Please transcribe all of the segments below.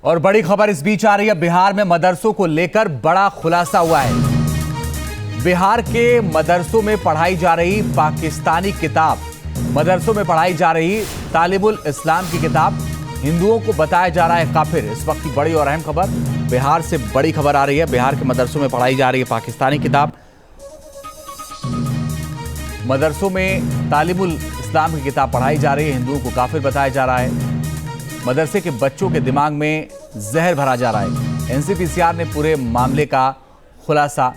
और बड़ी खबर इस बीच आ रही है, बिहार में मदरसों को लेकर बड़ा खुलासा हुआ है। बिहार के मदरसों में पढ़ाई जा रही पाकिस्तानी किताब, मदरसों में पढ़ाई जा रही तालिबुल इस्लाम की किताब हिंदुओं को बताया जा रहा है काफिर। इस वक्त की बड़ी और अहम खबर, बिहार से बड़ी खबर आ रही है। बिहार के मदरसों में पढ़ाई जा रही है पाकिस्तानी किताब, मदरसों में तालिबुल इस्लाम की किताब पढ़ाई जा रही है, हिंदुओं को काफिर बताया जा रहा है। मदरसे के बच्चों के दिमाग में जहर भरा जा रहा है। एनसीपीसीआर ने पूरे मामले का खुलासा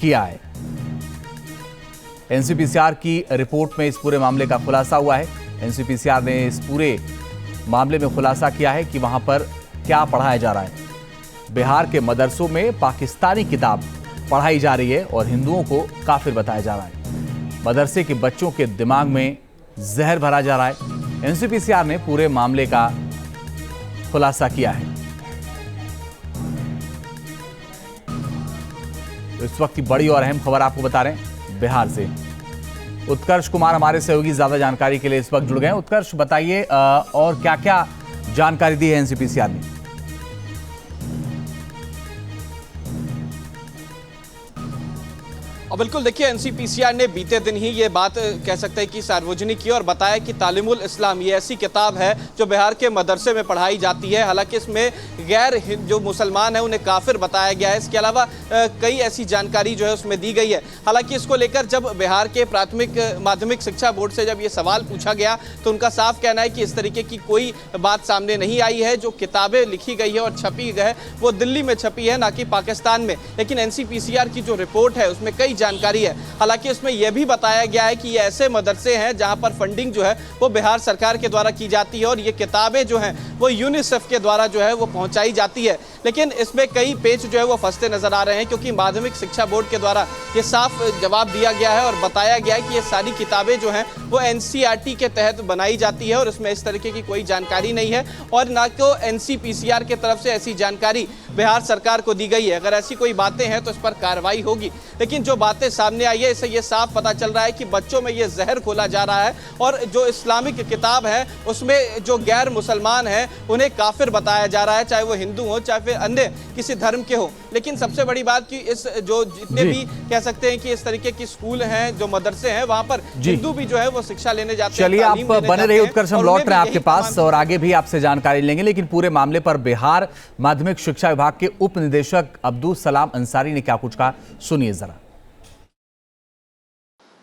किया है। एनसीपीसीआर की रिपोर्ट में इस पूरे मामले का खुलासा हुआ है। एनसीपीसीआर ने इस पूरे मामले में खुलासा किया है कि वहां पर क्या पढ़ाया जा रहा है। बिहार के मदरसों में पाकिस्तानी किताब पढ़ाई जा रही है और हिंदुओं को काफिर बताया जा रहा है। मदरसे के बच्चों के दिमाग में जहर भरा जा रहा है। एनसीपीसीआर ने पूरे मामले का खुलासा किया है। तो इस वक्त की बड़ी और अहम खबर आपको बता रहे हैं बिहार से। उत्कर्ष कुमार हमारे सहयोगी ज्यादा जानकारी के लिए इस वक्त जुड़ गए हैं। उत्कर्ष, बताइए और क्या क्या जानकारी दी है एनसीपीसीआर ने? और बिल्कुल देखिए, एनसीपीसीआर ने बीते दिन ही ये बात कह सकते हैं कि सार्वजनिक की और बताया कि तालिमुल इस्लाम ये ऐसी किताब है जो बिहार के मदरसे में पढ़ाई जाती है। हालांकि इसमें गैर जो मुसलमान है उन्हें काफिर बताया गया है। इसके अलावा कई ऐसी जानकारी जो है उसमें दी गई है। हालांकि इसको लेकर जब बिहार के प्राथमिक माध्यमिक शिक्षा बोर्ड से जब ये सवाल पूछा गया तो उनका साफ कहना है कि इस तरीके की कोई बात सामने नहीं आई है। जो किताबें लिखी गई है और छपी है वो दिल्ली में छपी है, ना कि पाकिस्तान में। लेकिन एनसीपीसीआर की जो रिपोर्ट है उसमें कई जानकारी है। हालांकि इसमें यह भी बताया गया है कि ये ऐसे मदरसे हैं जहां पर फंडिंग जो है वो बिहार सरकार के द्वारा की जाती है और ये किताबें जो हैं वो यूनिसेफ के द्वारा जो है वो पहुंचाई जाती है। लेकिन इसमें कई पेच जो है वो फंसते नजर आ रहे हैं, क्योंकि माध्यमिक शिक्षा बोर्ड के द्वारा ये साफ जवाब दिया गया है और बताया गया है कि ये सारी किताबें जो हैं वो एनसीईआरटी के तहत बनाई जाती है और इसमें इस तरीके की कोई जानकारी नहीं है और ना तो एनसीपीसीआर की तरफ से ऐसी जानकारी बिहार सरकार को दी गई है। अगर ऐसी कोई बातें हैं तो इस पर कार्रवाई होगी। लेकिन जो बातें सामने आई है इससे ये साफ पता चल रहा है कि बच्चों में ये जहर खोला जा रहा है और जो इस्लामिक किताब है उसमें जो गैर मुसलमान हैं उन्हें काफिर बताया जा रहा है, चाहे वो हिंदू हो चाहे फिर अन्य किसी धर्म के हो। लेकिन सबसे बड़ी बात कि इस जो जितने भी कह सकते हैं कि इस तरीके की स्कूल हैं, जो मदरसे हैं, वहां पर हिंदू भी जो है वो शिक्षा लेने जाते हैं। चलिए, आप बने रहिए उत्कर्ष, हम लौट रहे हैं आपके पास और आगे भी आपसे जानकारी लेंगे। लेकिन पूरे मामले पर बिहार माध्यमिक शिक्षा विभाग के उप निदेशक अब्दुल सलाम अंसारी ने क्या कुछ कहा, सुनिए जरा।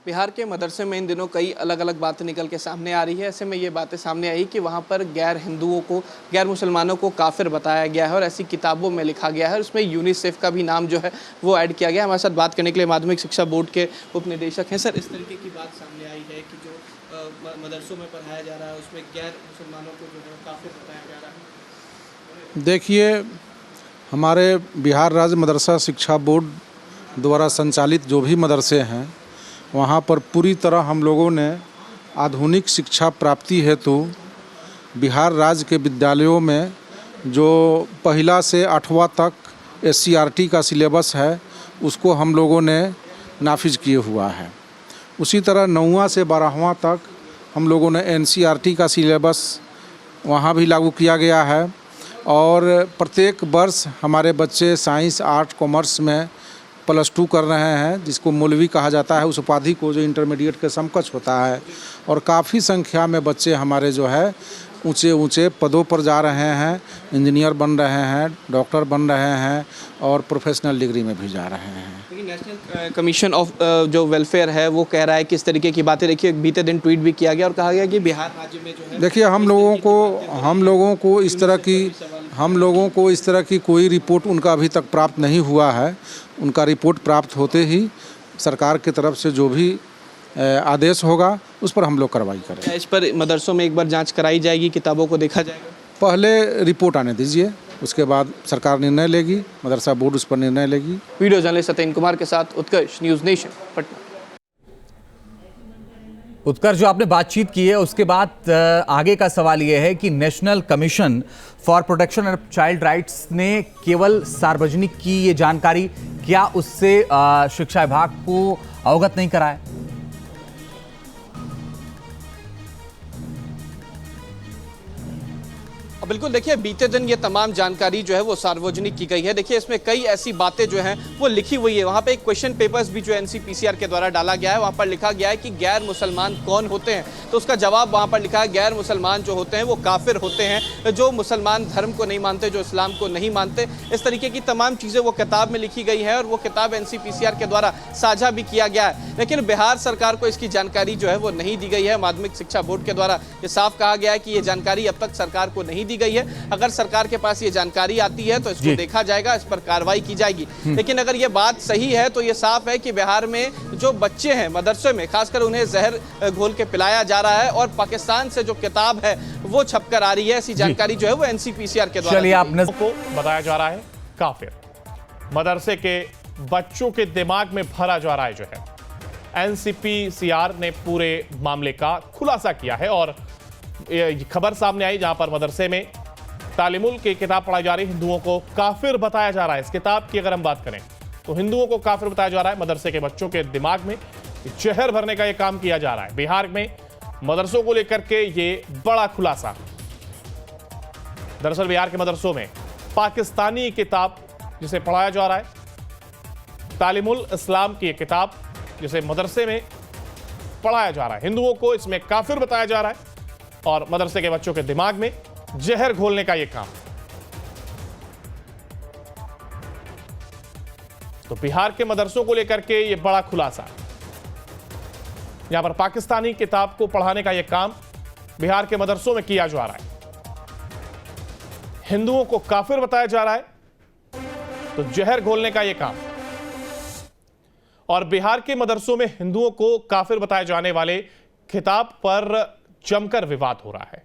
बिहार के मदरसे में इन दिनों कई अलग अलग बातें निकल के सामने आ रही है। ऐसे में ये बातें सामने आई कि वहाँ पर गैर हिंदुओं को, गैर मुसलमानों को काफिर बताया गया है और ऐसी किताबों में लिखा गया है। उसमें यूनिसेफ का भी नाम जो है वो ऐड किया गया है। हमारे साथ बात करने के लिए माध्यमिक शिक्षा बोर्ड के उप निदेशक हैं। सर, इस तरीके की बात सामने आई है कि जो मदरसों में पढ़ाया जा रहा है उसमें गैर मुसलमानों को जो है काफिर बताया जा रहा है। देखिए, हमारे बिहार राज्य मदरसा शिक्षा बोर्ड द्वारा संचालित जो भी मदरसे हैं वहाँ पर पूरी तरह हम लोगों ने आधुनिक शिक्षा प्राप्ति हेतु बिहार राज्य के विद्यालयों में जो पहला से 8वां तक एससीईआरटी का सिलेबस है उसको हम लोगों ने नाफिज किए हुआ है। उसी तरह 9वां से 12वां तक हम लोगों ने एनसीईआरटी का सिलेबस वहाँ भी लागू किया गया है और प्रत्येक वर्ष हमारे बच्चे साइंस, आर्ट, कॉमर्स में +2 कर रहे हैं, जिसको मौलवी कहा जाता है, उस उपाधि को जो इंटरमीडिएट के समकक्ष होता है। और काफ़ी संख्या में बच्चे हमारे जो है ऊंचे ऊंचे पदों पर जा रहे हैं, इंजीनियर बन रहे हैं, डॉक्टर बन रहे हैं और प्रोफेशनल डिग्री में भी जा रहे हैं। लेकिन नेशनल कमीशन ऑफ जो वेलफेयर है वो कह रहा है कि इस तरीके की बातें, देखिए बीते दिन ट्वीट भी किया गया और कहा गया कि बिहार राज्य में जो है, देखिए हम लोगों को इस तरह की कोई रिपोर्ट उनका अभी तक प्राप्त नहीं हुआ है। उनका रिपोर्ट प्राप्त होते ही सरकार की तरफ से जो भी आदेश होगा उस पर हम लोग कार्रवाई करेंगे। इस पर मदरसों में एक बार जांच कराई जाएगी, किताबों को देखा जाएगा? पहले रिपोर्ट आने दीजिए, उसके बाद सरकार निर्णय लेगी, मदरसा बोर्ड उस पर निर्णय लेगी। वीडियो जर्नलिस्ट सत्येंद्र कुमार के साथ उत्कर्ष, न्यूज़ नेशन, पटना। उत्कर्ष, जो आपने बातचीत की है उसके बाद आगे का सवाल यह है कि national commission for protection of child rights ने केवल सार्वजनिक की ये जानकारी, क्या उससे शिक्षा विभाग को अवगत नहीं कराया? बिल्कुल, देखिए बीते दिन ये तमाम जानकारी जो है वो सार्वजनिक की गई है। देखिए इसमें कई ऐसी बातें जो हैं वो लिखी हुई है। वहाँ पे एक क्वेश्चन पेपर्स भी जो एनसीपीसीआर के द्वारा डाला गया है, वहाँ पर लिखा गया है कि गैर मुसलमान कौन होते हैं। तो उसका जवाब वहाँ पर लिखा है, गैर मुसलमान जो होते हैं वो काफिर होते हैं, जो मुसलमान धर्म को नहीं मानते, जो इस्लाम को नहीं मानते। इस तरीके की तमाम चीज़ें वो किताब में लिखी गई है और वो किताब एनसीपीसीआर के द्वारा साझा भी किया गया है। लेकिन बिहार सरकार को इसकी जानकारी जो है वो नहीं दी गई है। माध्यमिक शिक्षा बोर्ड के द्वारा ये साफ कहा गया है कि ये जानकारी अब तक सरकार को नहीं दी गई है। अगर सरकार के पास ये जानकारी आती है तो इसको देखा जाएगा, इस पर कार्रवाई की जाएगी। लेकिन अगर ये बात सही है तो ये साफ है कि बिहार में जो बच्चे हैं मदरसे में, खासकर उन्हें जहर घोल के पिलाया जा रहा है और पाकिस्तान से जो किताब है वो छपकर आ रही है। ऐसी जानकारी जो है वो एनसीपीसीआर के द्वारा चलिए आपने को बताया जा रहा है काफिर। मदरसे के बच्चों के दिमाग में भरा जा रहा है जो है। एनसीपीसीआर ने पूरे मामले का खुलासा किया है और ये खबर सामने आई जहां पर मदरसे में तालिमुल की किताब पढ़ाई जा रही, हिंदुओं को काफिर बताया जा रहा है। इस किताब की अगर हम बात करें तो हिंदुओं को काफिर बताया जा रहा है। मदरसे के बच्चों के दिमाग में जहर भरने का यह काम किया जा रहा है। बिहार में मदरसों को लेकर के ये बड़ा खुलासा। दरअसल बिहार के मदरसों में पाकिस्तानी किताब जिसे पढ़ाया जा रहा है, तालिमुल इस्लाम की किताब जिसे मदरसे में पढ़ाया जा रहा है, हिंदुओं को इसमें काफिर बताया जा रहा है और मदरसे के बच्चों के दिमाग में जहर घोलने का यह काम। तो बिहार के मदरसों को लेकर के यह बड़ा खुलासा। यहां पर पाकिस्तानी किताब को पढ़ाने का यह काम बिहार के मदरसों में किया जा रहा है। हिंदुओं को काफिर बताया जा रहा है तो जहर घोलने का यह काम। और बिहार के मदरसों में हिंदुओं को काफिर बताए जाने वाले किताब पर जमकर विवाद हो रहा है।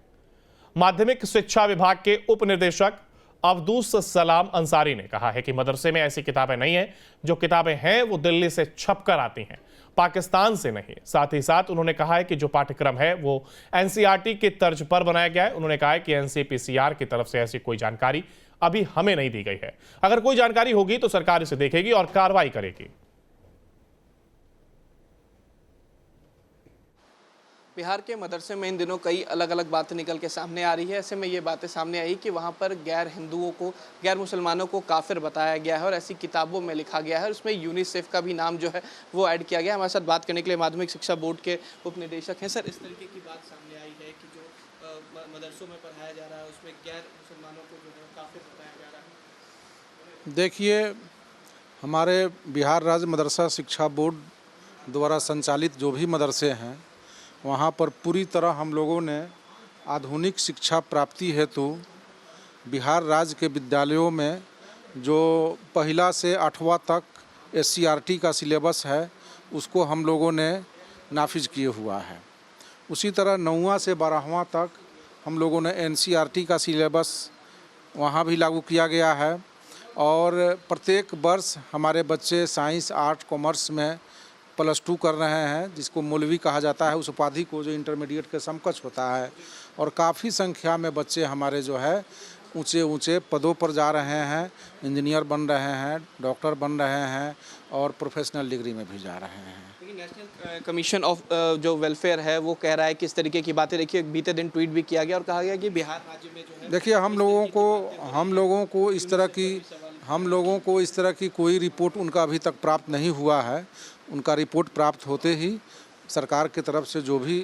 माध्यमिक शिक्षा विभाग के उप निदेशक अब्दुस सलाम अंसारी ने कहा है कि मदरसे में ऐसी किताबें नहीं हैं। जो किताबें हैं वो दिल्ली से छपकर आती हैं, पाकिस्तान से नहीं। साथ ही साथ उन्होंने कहा है कि जो पाठ्यक्रम है वो एनसीईआरटी के तर्ज पर बनाया गया है। उन्होंने कहा है कि एनसीपीसीआर की तरफ से ऐसी कोई जानकारी अभी हमें नहीं दी गई है। अगर कोई जानकारी होगी तो सरकार इसे देखेगी और कार्रवाई करेगी। बिहार के मदरसे में इन दिनों कई अलग अलग बातें निकल के सामने आ रही है। ऐसे में ये बातें सामने आई कि वहाँ पर गैर हिंदुओं को, गैर मुसलमानों को काफिर बताया गया है और ऐसी किताबों में लिखा गया है। उसमें यूनिसेफ का भी नाम जो है वो ऐड किया गया है। हमारे साथ बात करने के लिए माध्यमिक शिक्षा बोर्ड के उप निदेशक हैं। सर, इस तरीके की बात सामने आई है कि जो मदरसों में पढ़ाया जा रहा है उसमें गैर मुसलमानों को जो है काफिर बताया जा रहा है। देखिए, हमारे बिहार राज्य मदरसा शिक्षा बोर्ड द्वारा संचालित जो भी मदरसे हैं वहाँ पर पूरी तरह हम लोगों ने आधुनिक शिक्षा प्राप्ति हेतु बिहार राज्य के विद्यालयों में जो पहला से 8वां तक एससीईआरटी का सिलेबस है उसको हम लोगों ने नाफिज किए हुआ है। उसी तरह 9वां से 12वां तक हम लोगों ने एनसीईआरटी का सिलेबस वहाँ भी लागू किया गया है और प्रत्येक वर्ष हमारे बच्चे साइंस, आर्ट, कॉमर्स में +2 कर रहे हैं, जिसको मौलवी कहा जाता है, उस उपाधि को जो इंटरमीडिएट के समकक्ष होता है। और काफ़ी संख्या में बच्चे हमारे जो है ऊंचे ऊंचे पदों पर जा रहे हैं, इंजीनियर बन रहे हैं, डॉक्टर बन रहे हैं और प्रोफेशनल डिग्री में भी जा रहे हैं। लेकिन नेशनल कमीशन ऑफ जो वेलफेयर है वो कह रहा है कि इस तरीके की बातें, देखिए बीते दिन ट्वीट भी किया गया और कहा गया कि बिहार राज्य में जो है, देखिए हम लोगों को इस तरह की कोई रिपोर्ट उनका अभी तक प्राप्त नहीं हुआ है। उनका रिपोर्ट प्राप्त होते ही सरकार की तरफ से जो भी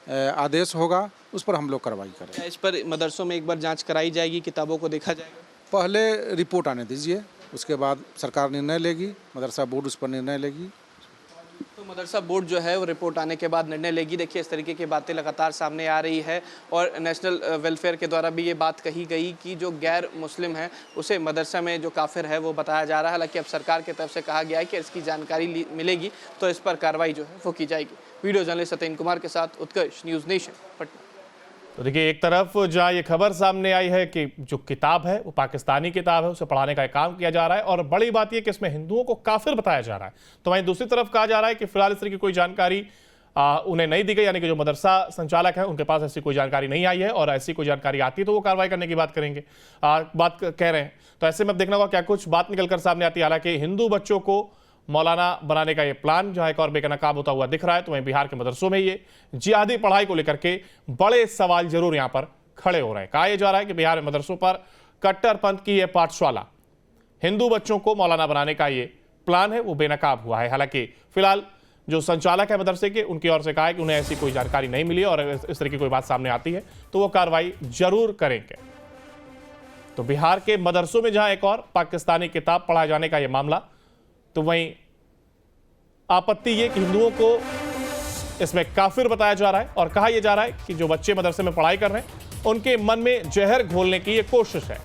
आदेश होगा उस पर हम लोग कार्रवाई करेंगे। इस पर मदरसों में एक बार जांच कराई जाएगी, किताबों को देखा जाएगा? पहले रिपोर्ट आने दीजिए, उसके बाद सरकार निर्णय लेगी, मदरसा बोर्ड उस पर निर्णय लेगी। तो मदरसा बोर्ड जो है वो रिपोर्ट आने के बाद निर्णय लेगी। देखिए इस तरीके की बातें लगातार सामने आ रही है और नेशनल वेलफेयर के द्वारा भी ये बात कही गई कि जो गैर मुस्लिम है उसे मदरसा में जो काफिर है वो बताया जा रहा है। हालांकि अब सरकार की तरफ से कहा गया है कि इसकी जानकारी मिलेगी तो इस पर कार्रवाई जो है वो की जाएगी। वीडियो जर्नलिस्ट सत्येंद्र कुमार के साथ उत्कर्ष, न्यूज़ नेशन, पटना। तो देखिए, एक तरफ जहां ये खबर सामने आई है कि जो किताब है वो पाकिस्तानी किताब है, उसे पढ़ाने का काम किया जा रहा है और बड़ी बात ये कि इसमें हिंदुओं को काफिर बताया जा रहा है। तो वहीं दूसरी तरफ कहा जा रहा है कि फिलहाल इस तरह की कोई जानकारी उन्हें नहीं दी गई, यानी कि जो मदरसा संचालक है उनके पास ऐसी कोई जानकारी नहीं आई है और ऐसी कोई जानकारी आती है तो वो कार्रवाई करने की बात करेंगे, बात कह रहे हैं। तो ऐसे में अब देखना होगा क्या कुछ बात निकलकर सामने आती है। हालांकि हिंदू बच्चों को मौलाना बनाने का ये प्लान जहां एक और बेनकाब होता हुआ दिख रहा है, तो वहीं बिहार के मदरसों में ये जिहादी पढ़ाई को लेकर के बड़े सवाल जरूर यहां पर खड़े हो रहे हैं। कहा यह जा रहा है कि बिहार में मदरसों पर कट्टरपंथ की यह पाठशाला, हिंदू बच्चों को मौलाना बनाने का ये प्लान है, वो बेनकाब हुआ है। हालांकि फिलहाल जो संचालक है मदरसे के, उनकी ओर से कहा है कि उन्हें ऐसी कोई जानकारी नहीं मिली और इस तरह की कोई बात सामने आती है तो वो कार्रवाई जरूर करेंगे। तो बिहार के मदरसों में जहां एक और पाकिस्तानी किताब पढ़ाए जाने का यह मामला, तो वहीं आपत्ति ये कि हिंदुओं को इसमें काफिर बताया जा रहा है और कहा यह जा रहा है कि जो बच्चे मदरसे में पढ़ाई कर रहे हैं उनके मन में जहर घोलने की यह कोशिश है।